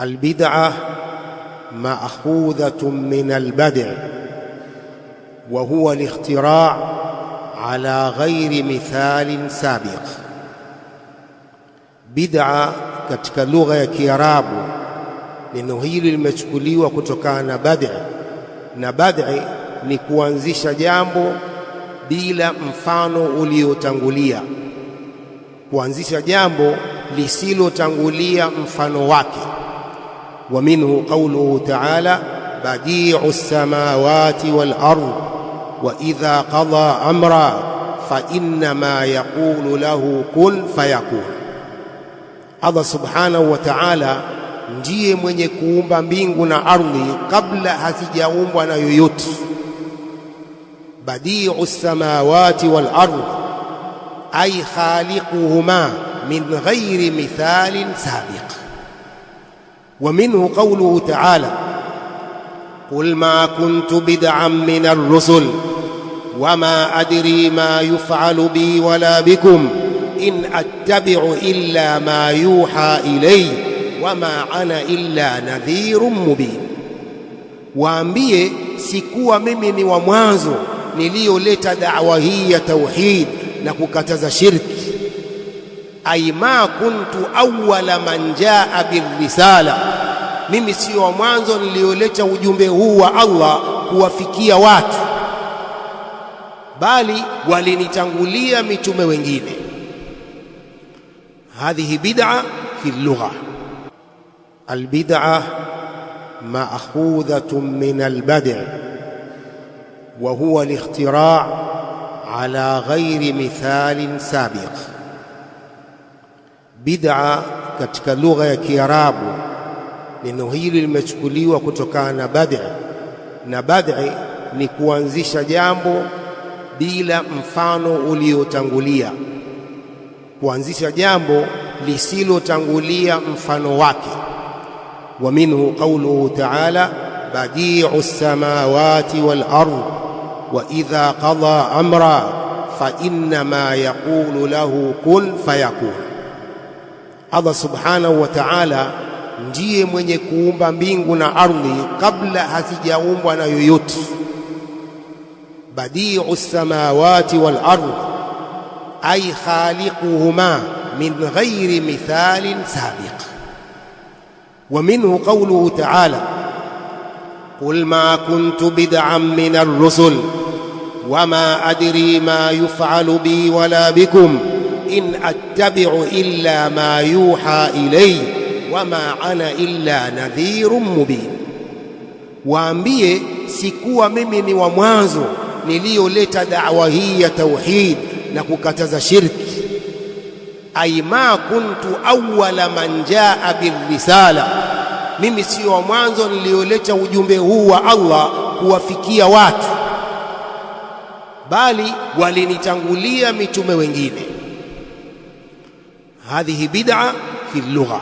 البدعة مأخوذة من البدع وهو الاختراع على غير مثال سابق. Bid'a katika lugha ya Kiarabu, neno hili limechukuliwa kutokana na bad'i, na bad'i ni kuanzisha jambo bila mfano uliotangulia, kuanzisha jambo lisilotangulia mfano wake. Wa minhu qawluhu ta'ala badi'u samawati wal ardh wa idha qada amra fa innama yaqulu lahu kun fayakun. Allah subhanahu wa ta'ala ndiye mwenye kuumba mbingu na ardhi kabla hazijaumbwa na yoyote. Badi'u samawati wal ardh ay khaliquhuma min ghairi mithalin sabiq. Wa minhu qawluhu ta'ala qul ma kuntu bid'an min ar-rusul wama adri ma yuf'alu bi wala bikum in attabi'u illa ma yuha ilay wama ana illa nadhirun mubin. Waambie, sikuwa mimi ni wa mwanzo niliyoleta da'wa hii ya tauhid na kukataza shirki. Ay ma kuntu awwala man jaa birrisala, mimi sio wa mwanzo niliyoleta ujumbe huu wa Allah kuwafikia watu, bali walinitangulia mitume wengine. هذه بدعة في اللغة. البدعة مأخوذة من البدع وهو الاختراع على غير مثال سابق. بدعة katika lugha ya Kiarabu, neno hili limechukuliwa kutokana na bad'i, na bad'i ni kuanzisha jambo bila mfano uliotangulia, kuanzisha jambo lisilotangulia mfano wake. Wa minhu qawluhu ta'ala badi'u samawati wal ardh wa idha qada amra fa innama yaqulu lahu kun fayakun. Allah subhanahu wa ta'ala ndiye mwenye kuumba mbingu na ardhi kabla hazijaumbwa na yoyote. Badi'u samawati wal ardh ay khaliquhuma min ghairi mithalin sabiq. Wa minhu qawluhu ta'ala qul ma kuntu bid'an min ar-rusul wama adri ma yuf'alu bi wala bikum in attabi'u illa ma yuha ilay wama ana illa nadhirun mubin. Waambie, sikuwa mimi ni wa mwanzo niliyoleta da'wa hii ya tauhid na kukataza shirki. Ay ma kuntu awwala man jaa birrisala, mimi sio wa mwanzo niliyoleta ujumbe huu wa Allah kuwafikia watu, bali walinitangulia mitume wengine. هذه بدعة في اللغة.